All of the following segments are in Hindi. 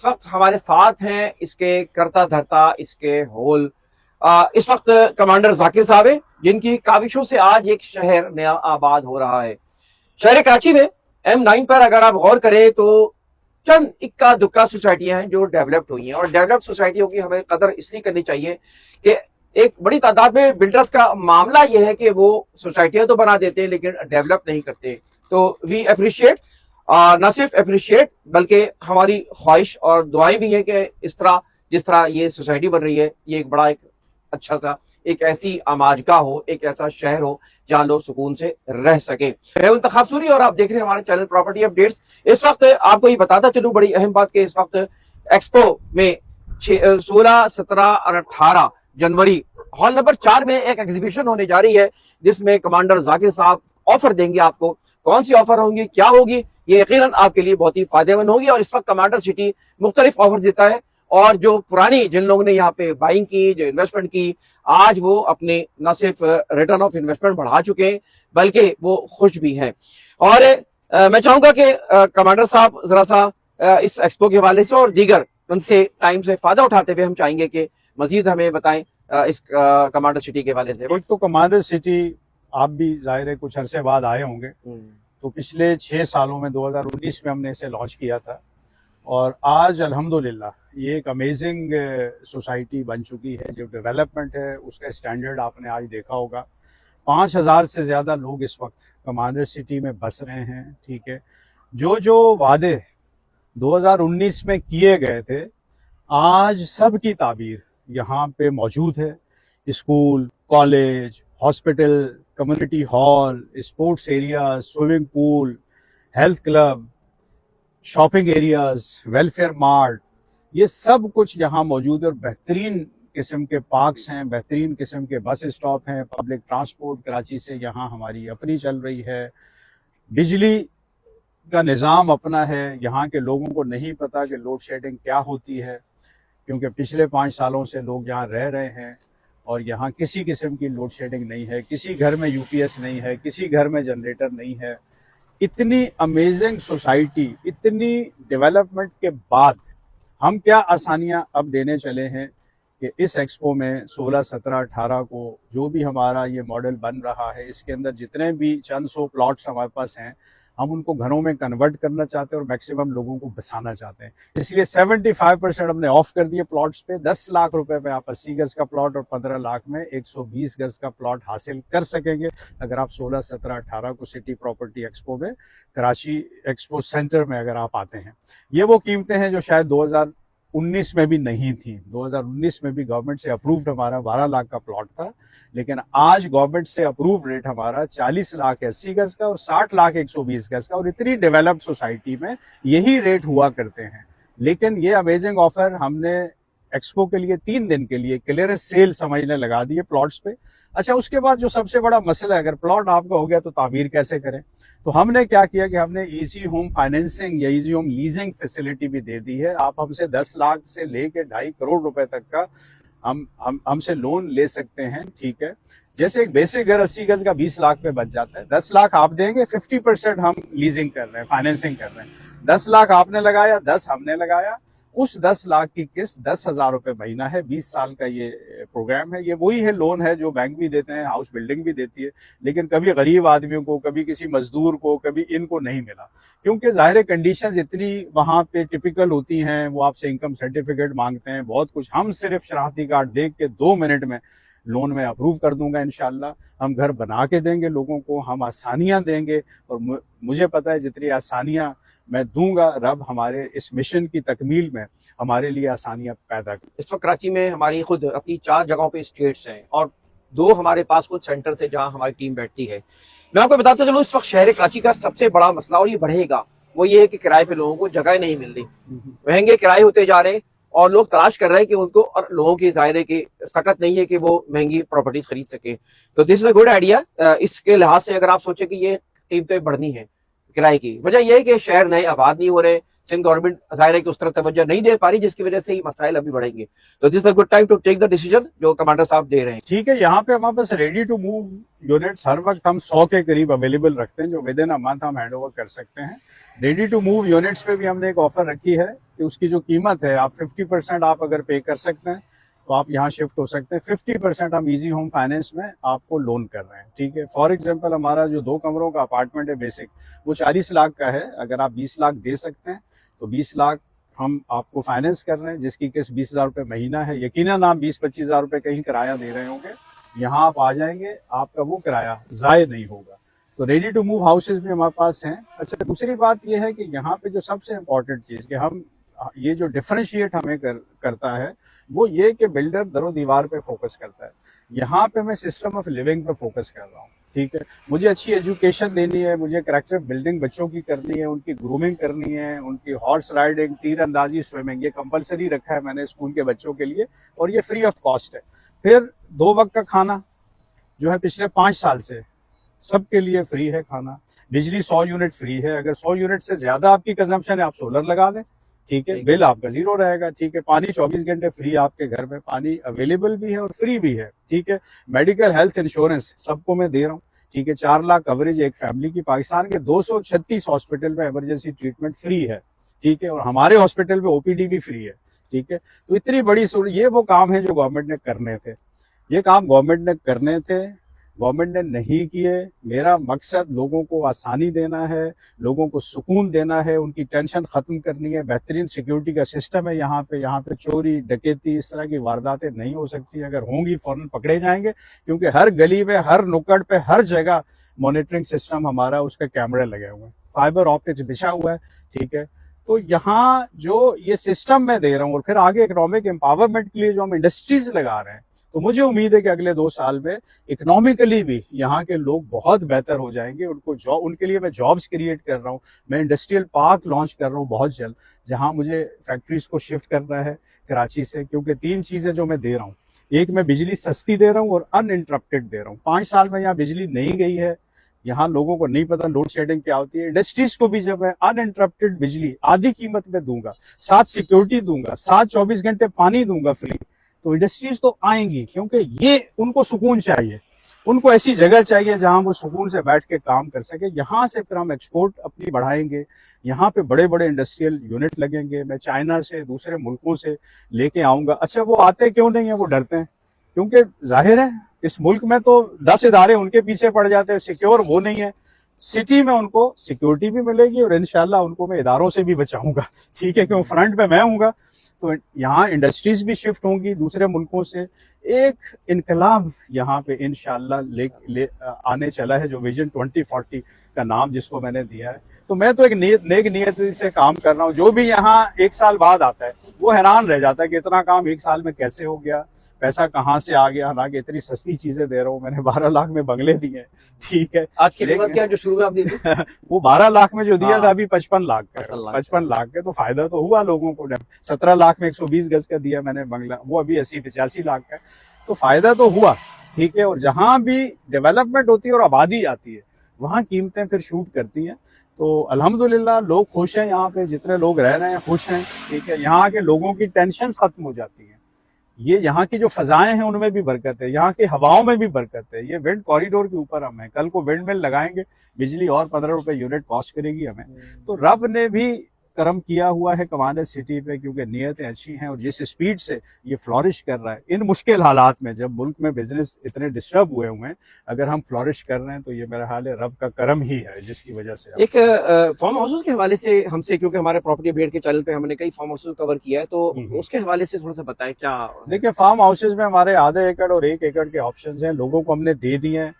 इस वक्त हमारे साथ हैं इसके करता धरता, इसके होल इस वक्त कमांडर जाकिर साहब है, जिनकी काविशों से आज एक शहर नया आबाद हो रहा है। शहर कराची में M9 पर अगर आप गौर करें तो चंद इक्का दुक्का सोसाइटियां हैं जो डेवलप्ड हुई हैं, और डेवलप्ड सोसाइटियों की हमें कदर इसलिए करनी चाहिए कि एक बड़ी तादाद में बिल्डर्स का मामला यह है कि वो सोसाइटियां तो बना देते हैं लेकिन डेवलप नहीं करते। तो वी अप्रिशिएट, न सिर्फ अप्रिशिएट बल्कि हमारी ख्वाहिश और दुआएं भी है कि इस तरह जिस तरह ये सोसाइटी बन रही है, ये एक बड़ा एक अच्छा सा एक ऐसी आमाजगा हो, एक ऐसा शहर हो जहां लोग सुकून से रह सके। मैं इंतखाब सूरी और आप देख रहे हैं हमारे चैनल प्रॉपर्टी अपडेट्स। इस वक्त आपको ये बताता चलूं बड़ी अहम बात कि इस वक्त एक्सपो में 16, 17 और 18 जनवरी हॉल नंबर 4 में एक एग्जीबिशन होने जा रही है, जिसमें कमांडर जाकिर साहब ऑफर देंगे आपको। कौन सी ऑफर होंगी, क्या होगी, ये यकीनन आपके लिए बहुत ही फायदेमंद होगी। और इस वक्त कमांडर सिटी मुख्तलिफ ऑफर देता है, और जो पुरानी जिन लोगों ने यहाँ पे बाइंग की, जो इन्वेस्टमेंट की, आज वो अपने न सिर्फ रिटर्न ऑफ इन्वेस्टमेंट बढ़ा चुके हैं बल्कि वो खुश भी हैं। और मैं चाहूंगा कि कमांडर साहब जरा सा इस एक्सपो के हवाले से और दीगर उनसे टाइम से फायदा उठाते हुए हम चाहेंगे कि मजीद हमें बताएं इस कमांडर सिटी के हवाले से। एक तो कमांडर सिटी आप भी जाहिर है कुछ अरसे बाद आए होंगे, तो पिछले 6 सालों में 2019 में हमने इसे लॉन्च किया था, और आज अल्हम्दुलिल्लाह ये एक अमेजिंग सोसाइटी बन चुकी है। जो डेवलपमेंट है उसका स्टैंडर्ड आपने आज देखा होगा। 5000 से ज़्यादा लोग इस वक्त कमांडर सिटी में बस रहे हैं। ठीक है, जो वादे 2019 में किए गए थे आज सब की ताबीर यहाँ पे मौजूद है। School, college, hospital, community hall, sports area, swimming pool, health club, shopping areas, welfare mart, ये सब कुछ यहाँ मौजूद है। और बेहतरीन किस्म के पार्क्स हैं, बेहतरीन किस्म के बस स्टॉप हैं। पब्लिक ट्रांसपोर्ट कराची से यहाँ हमारी अपनी चल रही है। बिजली का निज़ाम अपना है। यहाँ के लोगों को नहीं पता कि लोड शेडिंग क्या होती है, क्योंकि पिछले 5 सालों से लोग यहाँ रह रहे हैं और यहाँ किसी किस्म की लोड शेडिंग नहीं है। किसी घर में यूपीएस नहीं है, किसी घर में जनरेटर नहीं है। इतनी अमेजिंग सोसाइटी, इतनी डेवलपमेंट के बाद हम क्या आसानियां अब देने चले हैं कि इस एक्सपो में 16, 17, 18 को जो भी हमारा ये मॉडल बन रहा है, इसके अंदर जितने भी चंद 100 प्लॉट्स हमारे पास हैं, हम उनको घरों में कन्वर्ट करना चाहते हैं और मैक्सिमम लोगों को बसाना चाहते हैं। इसलिए 75% हमने ऑफ कर दिए प्लॉट्स पे। 10 लाख रुपए पे आप 80 गज का प्लॉट और 15 लाख में 120 गज का प्लॉट हासिल कर सकेंगे अगर आप 16, 17, 18 को सिटी प्रॉपर्टी एक्सपो में, कराची एक्सपो सेंटर में अगर आप आते हैं। ये वो कीमतें हैं जो शायद 2019 में भी नहीं थी। 2019 में भी गवर्नमेंट से अप्रूव्ड हमारा 12 लाख का प्लॉट था, लेकिन आज गवर्नमेंट से अप्रूव रेट हमारा 40 लाख 80 गज का और 60 लाख 120 गज का। और इतनी डेवलप्ड सोसाइटी में यही रेट हुआ करते हैं। लेकिन ये अमेजिंग ऑफर हमने एक्सपो के लिए 3 दिन के लिए क्लियरेंस सेल समझने लगा दिए प्लॉट्स पे। अच्छा, उसके बाद जो सबसे बड़ा मसला है, अगर प्लॉट आपका हो गया तो तामीर कैसे करें। तो हमने क्या किया कि हमने इजी होम फाइनेंसिंग या इजी होम लीजिंग फैसिलिटी भी दे दी है। आप हमसे 10 लाख से लेके 2.5 करोड़ रुपए तक का हमसे लोन ले सकते हैं। ठीक है, जैसे एक बेसिक घर 80 गज का 20 लाख पे बच जाता है। 10 लाख आप देंगे, 50% हम लीजिंग कर रहे हैं, फाइनेंसिंग कर रहे हैं। 10 लाख आपने लगाया, 10 हमने लगाया। उस 10 लाख की किस्त 10,000 रुपए महीना है। 20 साल का ये प्रोग्राम है। ये वही है लोन है जो बैंक भी देते हैं, हाउस बिल्डिंग भी देती है, लेकिन कभी गरीब आदमियों को, कभी किसी मजदूर को, कभी इनको नहीं मिला, क्योंकि जाहिर कंडीशंस इतनी वहां पे टिपिकल होती हैं। वो आपसे इनकम सर्टिफिकेट मांगते हैं, बहुत कुछ। हम सिर्फ शनाख्ती कार्ड देख के 2 मिनट में लोन में अप्रूव कर दूंगा इंशाल्लाह। हम घर बना के देंगे लोगों को, हम आसानियां देंगे, और मुझे पता है जितनी आसानियां मैं दूंगा, रब हमारे इस मिशन की तकमील में हमारे लिए आसानियां पैदा कर। इस वक्त कराची में हमारी खुद अपनी 4 जगहों पे स्टेट्स हैं और 2 हमारे पास खुद सेंटर से जहां हमारी टीम बैठती है। मैं आपको बताता चलूं, इस वक्त शहर कराची का सबसे बड़ा मसला, और ये बढ़ेगा, वो ये है कि किराए पे लोगों को जगह नहीं मिल रही। महंगे किराए होते जा रहे हैं और लोग तलाश कर रहे हैं कि उनको, और लोगों की जाहिर की सकत नहीं है कि वो महंगी प्रॉपर्टीज खरीद सके। तो this is a good idea. इसके लिहाज से अगर आप सोचे कि ये कीमतें बढ़नी है किराए की, वजह यह है कि शहर नए आबाद नहीं हो रहे। सिंध गवर्नमेंट जाहिर है कि उस तरफ तवज्जो नहीं दे पा रही, जिसकी वजह से ही मसाइल अभी बढ़ेंगे। तो this is a good time to take the decision जो कमांडर साहब दे रहे हैं। ठीक है, यहाँ पे हमारे पास रेडी टू मूव यूनिट्स हर वक्त हम 100 के करीब अवेलेबल रखते हैं, जो विद इन अ मंथ हम हैंड ओवर कर सकते हैं। रेडी टू मूव यूनिट्स पे भी हमने एक ऑफर रखी है कि उसकी जो कीमत है, आप 50% आप अगर पे कर सकते हैं तो आप यहाँ शिफ्ट हो सकते हैं। 50% हम इजी होम फाइनेंस में आपको लोन कर रहे हैं, ठीक है। फॉर एग्जांपल हमारा जो 2 कमरों का अपार्टमेंट है बेसिक, वो 40 लाख का है। अगर आप 20 लाख दे सकते हैं तो 20 लाख हम आपको फाइनेंस कर रहे हैं, जिसकी किस्त 20,000 रुपये महीना है। यकीनन आप 20-25 हज़ार रुपये कहीं किराया दे रहे होंगे, यहाँ आप आ जाएंगे, आपका वो किराया ज़ाय नहीं होगा। तो रेडी टू मूव हाउसेज भी हमारे पास हैं। अच्छा, दूसरी बात यह है कि यहाँ पे जो सबसे इम्पोर्टेंट चीज़ कि हम ये जो डिफरेंशिएट हमें करता है वो ये कि बिल्डर दरो दीवार पे फोकस करता है। यहाँ पे मैं सिस्टम ऑफ लिविंग पे फोकस कर रहा हूँ, ठीक है। मुझे अच्छी एजुकेशन देनी है, मुझे कैरेक्टर बिल्डिंग बच्चों की करनी है, उनकी ग्रूमिंग करनी है, उनकी हॉर्स राइडिंग, तीरंदाजी, स्विमिंग, ये कंपलसरी रखा है मैंने स्कूल के बच्चों के लिए, और ये फ्री ऑफ कॉस्ट है। फिर 2 वक्त का खाना जो है पिछले 5 साल से सबके लिए फ्री है खाना। बिजली 100 यूनिट फ्री है। अगर 100 यूनिट से ज्यादा आपकी कंजम्पशन है, आप सोलर लगा दें, ठीक है, बिल आपका 0 रहेगा, ठीक है। पानी 24 घंटे फ्री आपके घर में, पानी अवेलेबल भी है और फ्री भी है, ठीक है। मेडिकल हेल्थ इंश्योरेंस सबको मैं दे रहा हूँ, ठीक है। 4 लाख कवरेज एक फैमिली की। पाकिस्तान के 236 हॉस्पिटल में इमरजेंसी ट्रीटमेंट फ्री है, ठीक है, और हमारे हॉस्पिटल में ओपीडी भी फ्री है, ठीक है। तो इतनी बड़ी ये वो काम है जो गवर्नमेंट ने करने थे, ये काम गवर्नमेंट ने करने थे, गवर्नमेंट ने नहीं किए। मेरा मकसद लोगों को आसानी देना है, लोगों को सुकून देना है, उनकी टेंशन खत्म करनी है। बेहतरीन सिक्योरिटी का सिस्टम है यहाँ पे चोरी डकैती इस तरह की वारदातें नहीं हो सकती। अगर होंगी फौरन पकड़े जाएंगे, क्योंकि हर गली में, हर नुक्कड़ पे, हर जगह मॉनिटरिंग सिस्टम हमारा, उसके कैमरे लगे हुए हैं, फाइबर ऑप्टिक्स बिछा हुआ है, ठीक है। तो यहाँ जो ये सिस्टम मैं दे रहा हूँ, और फिर आगे इकोनॉमिक एम्पावरमेंट के लिए जो हम इंडस्ट्रीज लगा रहे हैं, तो मुझे उम्मीद है कि अगले 2 साल में इकोनॉमिकली भी यहाँ के लोग बहुत बेहतर हो जाएंगे। उनके लिए मैं जॉब्स क्रिएट कर रहा हूँ। मैं इंडस्ट्रियल पार्क लॉन्च कर रहा हूँ बहुत जल्द, जहाँ मुझे फैक्ट्रीज को शिफ्ट करना है कराची से, क्योंकि 3 चीजें जो मैं दे रहा हूँ, एक मैं बिजली सस्ती दे रहा हूँ और अनइंटरप्टेड दे रहा हूँ। 5 साल में यहाँ बिजली नहीं गई है, यहाँ लोगों को नहीं पता लोड शेडिंग क्या होती है। इंडस्ट्रीज को भी जब मैं अनइंटरप्टेड बिजली आधी कीमत में दूंगा, साथ सिक्योरिटी दूंगा, साथ 24 घंटे पानी दूंगा फ्री, तो इंडस्ट्रीज तो आएंगी, क्योंकि ये उनको सुकून चाहिए, उनको ऐसी जगह चाहिए जहां वो सुकून से बैठ के काम कर सके। यहाँ से फिर हम एक्सपोर्ट अपनी बढ़ाएंगे, यहाँ पे बड़े बड़े इंडस्ट्रियल यूनिट लगेंगे। मैं चाइना से, दूसरे मुल्कों से लेके आऊंगा। अच्छा, वो आते क्यों नहीं है? वो डरते हैं, क्योंकि जाहिर है इस मुल्क में तो 10 इदारे उनके पीछे पड़ जाते हैं, सिक्योर वो नहीं है। सिटी में उनको सिक्योरिटी भी मिलेगी और इंशाल्लाह उनको मैं इदारों से भी बचाऊंगा, ठीक है, क्यों फ्रंट पे मैं हूँगा। तो यहाँ इंडस्ट्रीज भी शिफ्ट होंगी दूसरे मुल्कों से। एक इनकलाब यहाँ पे इंशाल्लाह ले आने चला है, जो विजन 2040 का नाम जिसको मैंने दिया है। तो मैं तो एक नेक नियत से काम कर रहा हूँ। जो भी यहाँ 1 साल बाद आता है वो हैरान रह जाता है कि इतना काम 1 साल में कैसे हो गया, पैसा कहाँ से आ गया। हालांकि इतनी सस्ती चीजें दे रहा हूँ, मैंने 12 लाख में बंगले दिए हैं, ठीक है। आज की कीमत क्या जो शुरू में आप दी थी? वो 12 लाख में जो दिया था, हाँ। अभी 55 लाख का, 55 लाख के। तो फायदा तो हुआ लोगों को। 17 लाख में 120 गज का दिया मैंने बंगला, वो अभी 80-85 लाख का। तो फायदा तो हुआ, ठीक है। और जहां भी डेवलपमेंट होती है और आबादी आती है, वहां कीमतें फिर शूट करती हैं। तो अल्हम्दुलिल्लाह लोग खुश हैं, यहाँ पे जितने लोग रह रहे हैं खुश हैं, ठीक है। यहाँ के लोगों की टेंशन खत्म हो जाती है। ये यहाँ की जो फजाएं हैं उनमें भी बरकत है, यहाँ की हवाओं में भी बरकत है। ये विंड कॉरिडोर के ऊपर हम हैं, कल को विंड मिल लगाएंगे, बिजली और 15 रुपए यूनिट कॉस्ट करेगी हमें। तो रब ने भी करम किया हुआ है कमांडर सिटी पे, क्योंकि नियतें अच्छी हैं। और जिस स्पीड से ये फ्लॉरिश कर रहा है इन मुश्किल हालात में, जब मुल्क में बिजनेस इतने डिस्टर्ब हुए हुए हैं, अगर हम फ्लॉरिश कर रहे हैं तो ये मेरा हाल है रब का करम ही है, जिसकी वजह से। एक फार्म हाउसेस के हवाले से हमसे, क्योंकि हमारे प्रॉपर्टी अपडेट के चैनल पे हमने कई फार्म हाउसेस कवर किया है, तो उसके हवाले से थोड़ा सा बताएं क्या। देखिए, फार्म हाउसेज में हमारे आधे एकड़ और 1 एकड़ के ऑप्शंस हैं। लोगों को हमने दे दिए हैं,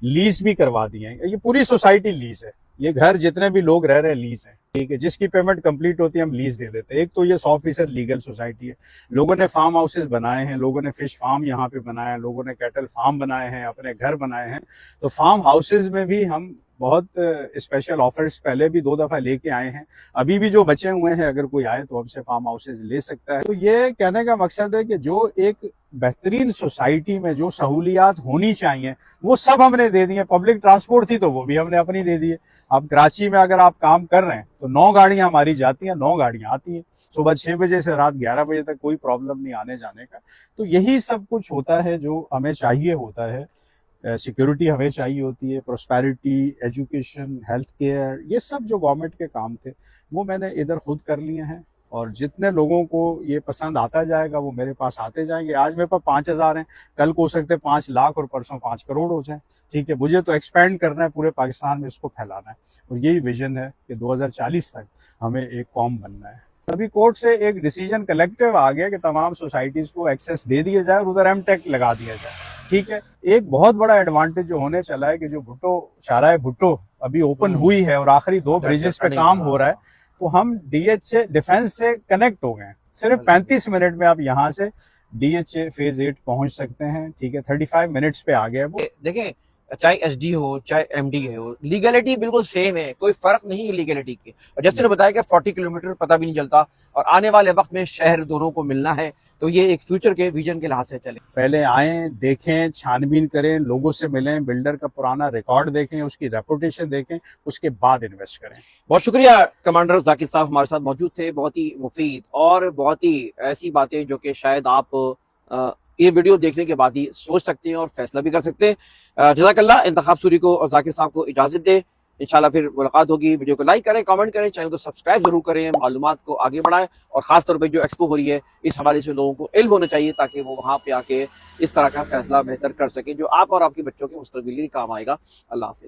लीज भी करवा दिए हैं। ये पूरी सोसाइटी लीज है, ये घर जितने भी लोग रह रहे हैं लीज है, ठीक है। जिसकी पेमेंट कंप्लीट होती है हम लीज दे देते हैं। एक तो ये 100% लीगल सोसाइटी है। लोगों ने फार्म हाउसेज बनाए हैं, लोगों ने फिश फार्म यहाँ पे बनाया है, लोगों ने कैटल फार्म बनाए हैं, अपने घर बनाए हैं। तो फार्म हाउसेज में भी हम बहुत स्पेशल ऑफर्स पहले भी 2 दफा लेके आए हैं, अभी भी जो बचे हुए हैं, अगर कोई आए तो हमसे फार्म हाउसेज ले सकता है। तो ये कहने का मकसद है कि जो एक बेहतरीन सोसाइटी में जो सहूलियात होनी चाहिए वो सब हमने दे दी है। पब्लिक ट्रांसपोर्ट थी तो वो भी हमने अपनी दे दी है। अब कराची में अगर आप काम कर रहे हैं तो 9 गाड़ियां हमारी जाती हैं, 9 गाड़ियां आती हैं। सुबह 6 बजे से रात 11 बजे तक कोई प्रॉब्लम नहीं आने जाने का। तो यही सब कुछ होता है जो हमें चाहिए होता है। सिक्योरिटी हमें चाहिए होती है, प्रोस्पेरिटी, एजुकेशन, हेल्थ केयर, ये सब जो गवर्नमेंट के काम थे वो मैंने इधर खुद कर लिए हैं। और जितने लोगों को ये पसंद आता जाएगा वो मेरे पास आते जाएंगे। आज मेरे पास 5,000 हैं, कल को हो सकते 5 लाख और परसों 5 करोड़ हो जाए। ठीक है, मुझे तो एक्सपेंड करना है, पूरे पाकिस्तान में इसको फैलाना है और यही विजन है कि 2040 तक हमें एक कौम बनना है। अभी कोर्ट से एक डिसीजन कलेक्टिव आ गया कि तमाम सोसाइटीज को एक्सेस दे दिया जाए और उधर एमटेक लगा दिया जाए। ठीक है, एक बहुत बड़ा एडवांटेज जो होने चला है कि जो शाहराह भुट्टो अभी ओपन हुई है और आखिरी 2 ब्रिजेस पे काम हो रहा है, तो हम डीएच से डिफेंस से कनेक्ट हो गए हैं। सिर्फ 35 मिनट में आप यहाँ से डीएच फेज 8 पहुंच सकते हैं। ठीक है, 35 मिनट्स पे आ गया वो। देखें, चाहे एसडी हो चाहे एमडी हो, लीगलिटी बिल्कुल सेम है, कोई फर्क नहीं है लीगलिटी के। और जैसे ने बताया कि 40 किलोमीटर पता भी नहीं चलता और आने वाले वक्त में शहर दोनों को मिलना है, तो ये एक फ्यूचर के विजन के लिहाज से चले। पहले आए, देखें, छानबीन करें, लोगों से मिलें, बिल्डर का पुराना रिकॉर्ड देखें, उसकी रेपुटेशन देखें, उसके बाद इन्वेस्ट करें। बहुत शुक्रिया कमांडर जाकिर साहब हमारे साथ मौजूद थे। बहुत ही मुफीद और बहुत ही ऐसी बातें जो कि शायद आप ये वीडियो देखने के बाद ही सोच सकते हैं और फैसला भी कर सकते हैं। जज़ाकल्लाह। इंतखाब सूरी को और जाकिर साहब को इजाजत दे, इंशाल्लाह फिर मुलाकात होगी। वीडियो को लाइक करें, कमेंट करें, चैनल को सब्सक्राइब जरूर करें, मालूमात को आगे बढ़ाएं और खासतौर पर जो एक्सपो हो रही है इस हवाले से लोगों को इल्म होना चाहिए ताकि वो वहाँ पे आके इस तरह का फैसला बेहतर कर सके जो आप और आपके बच्चों के मुस्तकबिल के काम आएगा। अल्लाह हाफिज।